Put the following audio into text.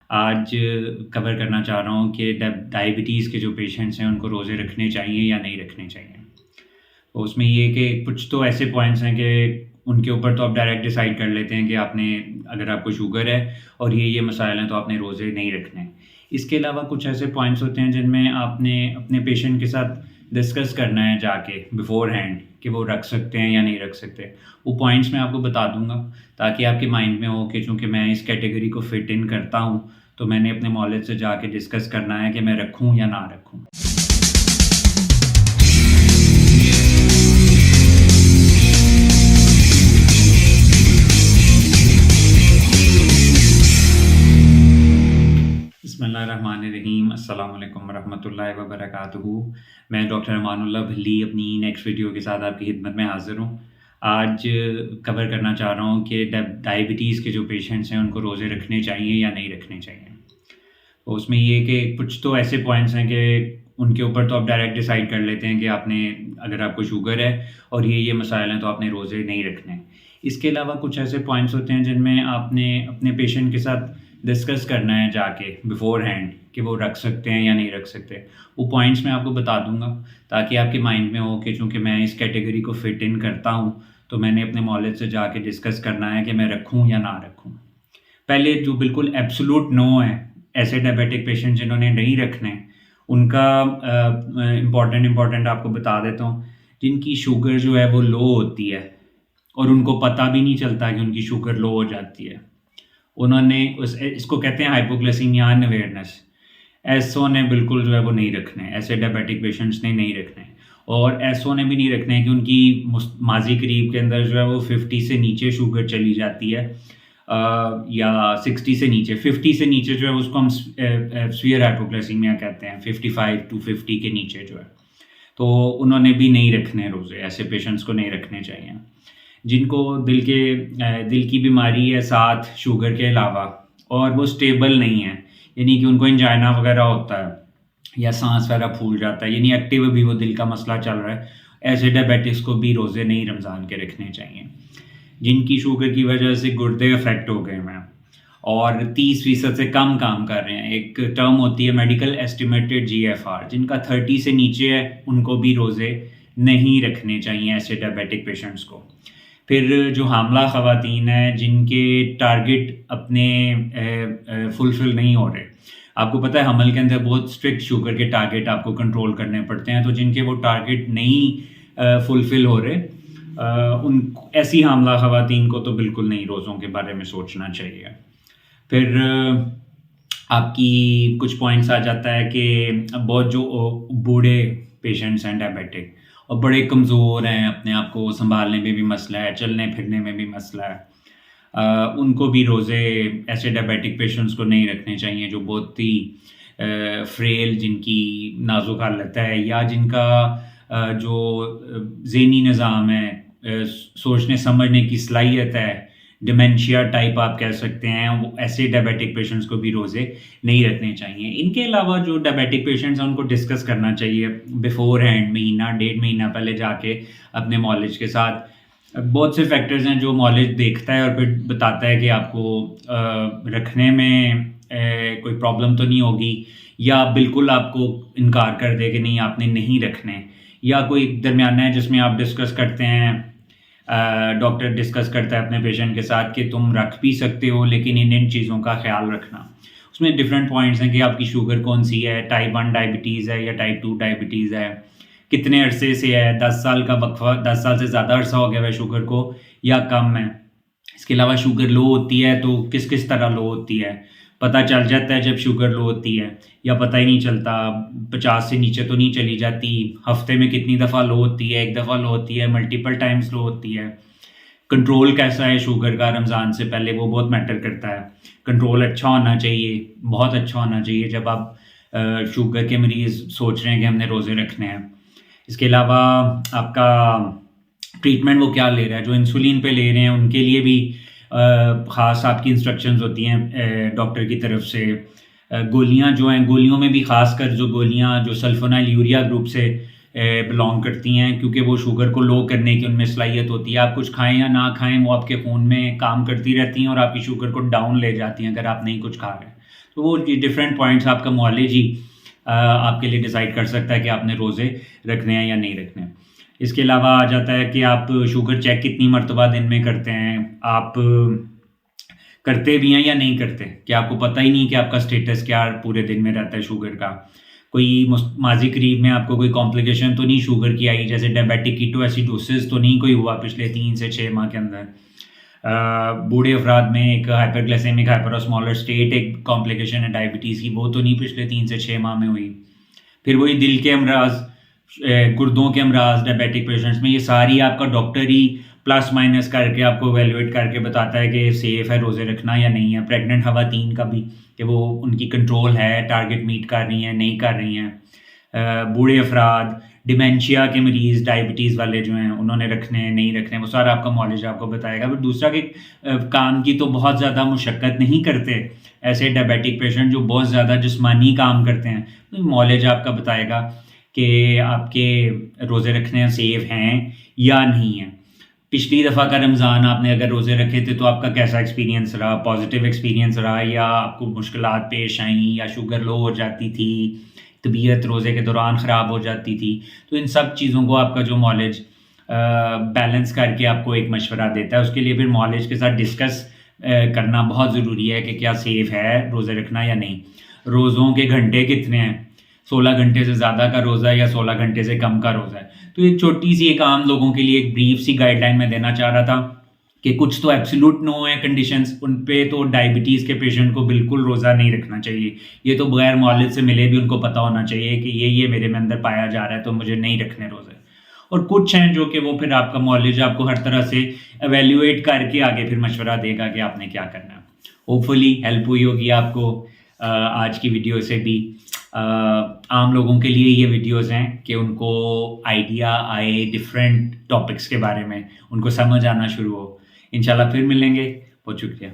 आज कवर करना चाह रहा हूँ कि डायबिटीज़ के जो पेशेंट्स हैं उनको रोज़े रखने चाहिए या नहीं रखने चाहिए। तो उसमें ये कि कुछ तो ऐसे पॉइंट्स हैं कि उनके ऊपर तो आप डायरेक्ट डिसाइड कर लेते हैं कि आपने अगर आपको शुगर है और ये मसाइल हैं तो आपने रोज़े नहीं रखने। इसके अलावा कुछ ऐसे पॉइंट्स होते हैं जिनमें आपने अपने पेशेंट के साथ डिस्कस करना है जाके बिफ़ोर हैंड कि वो रख सकते हैं या नहीं रख सकते। वो पॉइंट्स मैं आपको बता दूँगा ताकि आपके माइंड में हो कि चूँकि मैं इस कैटेगरी को फिट इन करता हूँ, तो मैंने अपने मौलिद से जाके डिस्कस करना है कि मैं रखूँ या ना रखूँ। बिस्मिल्लाहिर्रहमानिर्रहीम, अस्सलाम वालेकुम वरहमतुल्लाहि वबरकातुहू। मैं डॉक्टर अमानुल्लाह भल्ली अपनी नेक्स्ट वीडियो के साथ आपकी खिदमत में हाज़िर हूँ। आज कवर करना चाह रहा हूँ कि डायबिटीज़ के जो पेशेंट्स हैं उनको रोज़े रखने चाहिए या नहीं रखने चाहिए। तो उसमें ये कि कुछ तो ऐसे पॉइंट्स हैं कि उनके ऊपर तो आप डायरेक्ट डिसाइड कर लेते हैं कि आपने अगर आपको शुगर है और ये मसाइल हैं तो आपने रोज़े नहीं रखने। इसके अलावा कुछ ऐसे पॉइंट्स होते हैं जिनमें आपने अपने पेशेंट के साथ डिस्कस करना है जाके बिफ़ोर हैंड कि वो रख सकते हैं या नहीं रख सकते। वो पॉइंट्स मैं आपको बता दूँगा ताकि आपके माइंड में हो कि चूँकि मैं इस कैटेगरी को फिट इन करता हूँ, तो मैंने अपने मौलिद से जाके डिस्कस करना है कि मैं रखूँ या ना रखूँ। पहले जो बिल्कुल एब्सोल्यूट नो है, ऐसे डायबिटिक पेशेंट जिन्होंने नहीं रखने, उनका इम्पॉर्टेंट आपको बता देता हूँ। जिनकी शुगर जो है वो लो होती है और उनको पता भी नहीं चलता कि उनकी शुगर लो हो जाती है। उन्होंने इसको कहते हैं हाइपोग्लाइसीमिया अनअवेयरनेस। ऐसों ने बिल्कुल जो है वो नहीं रखने, ऐसे डायबिटिक पेशेंट्स ने नहीं रखने। और ऐसों ने भी नहीं रखने कि उनकी माजी करीब के अंदर जो है वो 50 से नीचे शुगर चली जाती है, या 60 से नीचे, 50 से नीचे जो है उसको हम सीवियर हाइपोग्लाइसीमिया कहते हैं, 55 to 50 के नीचे जो है। तो उन्होंने भी नहीं रखने रोज़े, ऐसे पेशेंट्स को नहीं रखने चाहिए। जिनको दिल की बीमारी है साथ शुगर के अलावा और वो स्टेबल नहीं है, यानी कि उनको एंजाइना वगैरह होता है या सांस वगैरह फूल जाता है, यानी एक्टिव भी वो दिल का मसला चल रहा है, ऐसे डायबिटिक्स को भी रोज़े नहीं रमज़ान के रखने चाहिए। जिनकी शुगर की वजह से गुर्दे अफेक्ट हो गए हैं और 30% से कम काम कर रहे हैं, एक टर्म होती है मेडिकल एस्टिमेटेड GFR, जिनका 30 से नीचे है, उनको भी रोज़े नहीं रखने चाहिए ऐसे डायबिटिक पेशेंट्स को। फिर जो हामला ख़वातीन हैं जिनके टारगेट अपने फुलफ़िल नहीं हो रहे, आपको पता है हमल के अंदर बहुत स्ट्रिक्ट शुगर के टारगेट आपको कंट्रोल करने पड़ते हैं, तो जिनके वो टारगेट नहीं फुलफ़िल हो रहे, उन ऐसी हामला ख़वातीन को तो बिल्कुल नहीं रोज़ों के बारे में सोचना चाहिए। फिर आपकी कुछ पॉइंट्स आ जाता है कि बहुत जो बूढ़े पेशेंट्स हैं डायबिटिक और बड़े कमज़ोर हैं, अपने आप को सँभालने में भी मसला है, चलने फिरने में भी मसला है, उनको भी रोज़े ऐसे डायबिटिक पेशेंट्स को नहीं रखने चाहिए जो बहुत ही फ्रेल, जिनकी नाजुक हालत है या जिनका जो ज़हनी निज़ाम है, सोचने समझने की सलाहियत है, डिमेंशिया टाइप आप कह सकते हैं, वो ऐसे डायबिटिक पेशेंट्स को भी रोज़े नहीं रखने चाहिए। इनके अलावा जो डायबिटिक पेशेंट्स हैं उनको डिस्कस करना चाहिए बिफ़ोर हैंड, महीना 1.5 महीना पहले जाके अपने मौलिज के साथ। बहुत से फैक्टर्स हैं जो मौलिज देखता है और फिर बताता है कि आपको रखने में कोई प्रॉब्लम तो नहीं होगी, या बिल्कुल आपको इनकार कर दे कि नहीं आपने नहीं रखने, या कोई दरमियाना है जिसमें आप डिस्कस करते हैं, डॉक्टर डिस्कस करता है अपने पेशेंट के साथ कि तुम रख भी सकते हो लेकिन इन चीज़ों का ख्याल रखना। उसमें डिफरेंट पॉइंट्स हैं कि आपकी शुगर कौन सी है, टाइप 1 डायबिटीज़ है या टाइप 2 डायबिटीज़ है, कितने अरसे से है, 10 साल का वक्फा, 10 साल से ज़्यादा अरसा हो गया है शुगर को या कम है। इसके अलावा शुगर लो होती है तो किस किस तरह लो होती है, पता चल जाता है जब शुगर लो होती है या पता ही नहीं चलता, 50 से नीचे तो नहीं चली जाती, हफ्ते में कितनी दफ़ा लो होती है, एक दफ़ा लो होती है, मल्टीपल टाइम्स लो होती है, कंट्रोल कैसा है शुगर का रमज़ान से पहले, वो बहुत मैटर करता है। कंट्रोल अच्छा होना चाहिए, बहुत अच्छा होना चाहिए जब आप शुगर के मरीज़ सोच रहे हैं कि हमने रोज़े रखने हैं। इसके अलावा आपका ट्रीटमेंट वो क्या ले रहा है, जो इंसुलिन पे ले रहे हैं उनके लिए भी ख़ास आपकी इंस्ट्रक्शंस होती हैं डॉक्टर की तरफ से। गोलियां जो हैं, गोलियों में भी ख़ास कर जो गोलियां जो सल्फोनाइल यूरिया ग्रुप से बिलोंग करती हैं, क्योंकि वो शुगर को लो करने की उनमें सलाहियत होती है। आप कुछ खाएं या ना खाएं, वो आपके खून में काम करती रहती हैं और आपकी शुगर को डाउन ले जाती हैं अगर आप नहीं कुछ खा रहे हैं। तो वो डिफरेंट पॉइंट्स आपका मॉलेज ही आपके लिए डिसाइड कर सकता है कि आपने रोज़े रखने हैं या नहीं रखने हैं। इसके अलावा आ जाता है कि आप शुगर चेक कितनी मरतबा दिन में करते हैं, आप करते भी हैं या नहीं करते, कि आपको पता ही नहीं कि आपका स्टेटस क्या पूरे दिन में रहता है शुगर का। कोई माजी करीब में आपको कोई कॉम्प्लिकेशन तो नहीं शुगर की आई, जैसे डायबिटिक कीटोएसिडोसिस तो नहीं कोई हुआ पिछले 3 से 6 माह के अंदर। बूढ़े अफराद में एक हाइपरग्लाइसेमिक हाइपरओस्मोलर स्टेट एक कॉम्प्लिकेशन है डायबिटीज़ की, वो तो नहीं पिछले 3 से 6 माह में हुई। फिर वही दिल के अमराज, गुर्दों के अमराज डायबिटिक पेशेंट्स में, ये सारी आपका डॉक्टर ही प्लस माइनस करके आपको एवेलुएट करके बताता है कि सेफ़ है रोज़े रखना या नहीं है। प्रेग्नेंट ख़वातीन का भी, कि वो उनकी कंट्रोल है, टारगेट मीट कर रही हैं नहीं कर रही हैं। बूढ़े अफराद, डिमेंशिया के मरीज़, डायबिटीज़ वाले जो हैं उन्होंने रखने हैं नहीं रखने, वो सारा आपका मॉलेज आपको बताएगा। फिर दूसरा कि काम की तो बहुत ज़्यादा मुशक्क़त नहीं करते ऐसे डायबिटिक पेशेंट जो बहुत ज़्यादा जिस्मानी काम करते हैं, तो मॉलेज आपका बताएगा कि आपके रोज़े रखने सेफ हैं या नहीं हैं। पिछली दफ़ा का रमज़ान आपने अगर रोज़े रखे थे तो आपका कैसा एक्सपीरियंस रहा, पॉजिटिव एक्सपीरियंस रहा या आपको मुश्किलात पेश आईं या शुगर लो हो जाती थी, तबीयत रोज़े के दौरान ख़राब हो जाती थी। तो इन सब चीज़ों को आपका जो मॉलेज बैलेंस करके आपको एक मशवरा देता है। उसके लिए फिर मॉलेज के साथ डिस्कस करना बहुत ज़रूरी है कि क्या सेफ़ है रोज़े रखना या नहीं। रोज़ों के घंटे कितने हैं, 16 घंटे से ज़्यादा का रोज़ा है या 16 घंटे से कम का रोज़ा है। तो एक छोटी सी एक आम लोगों के लिए एक ब्रीफ सी गाइडलाइन मैं देना चाह रहा था कि कुछ तो एब्सोल्यूट नो है कंडीशंस, उन पे तो डायबिटीज़ के पेशेंट को बिल्कुल रोज़ा नहीं रखना चाहिए। ये तो बगैर मौलिद से मिले भी उनको पता होना चाहिए कि ये मेरे में अंदर पाया जा रहा है तो मुझे नहीं रखने रोज़े। और कुछ हैं जो कि वो फिर आपका मॉलेज आपको हर तरह से एवेल्युएट करके आगे फिर मशवरा देगा कि आपने क्या करना है। होपफुली हेल्प हुई होगी आपको आज की वीडियो से भी। आम लोगों के लिए ये वीडियोस हैं कि उनको आइडिया आए डिफरेंट टॉपिक्स के बारे में, उनको समझ आना शुरू हो। इंशाल्लाह फिर मिलेंगे। बहुत शुक्रिया।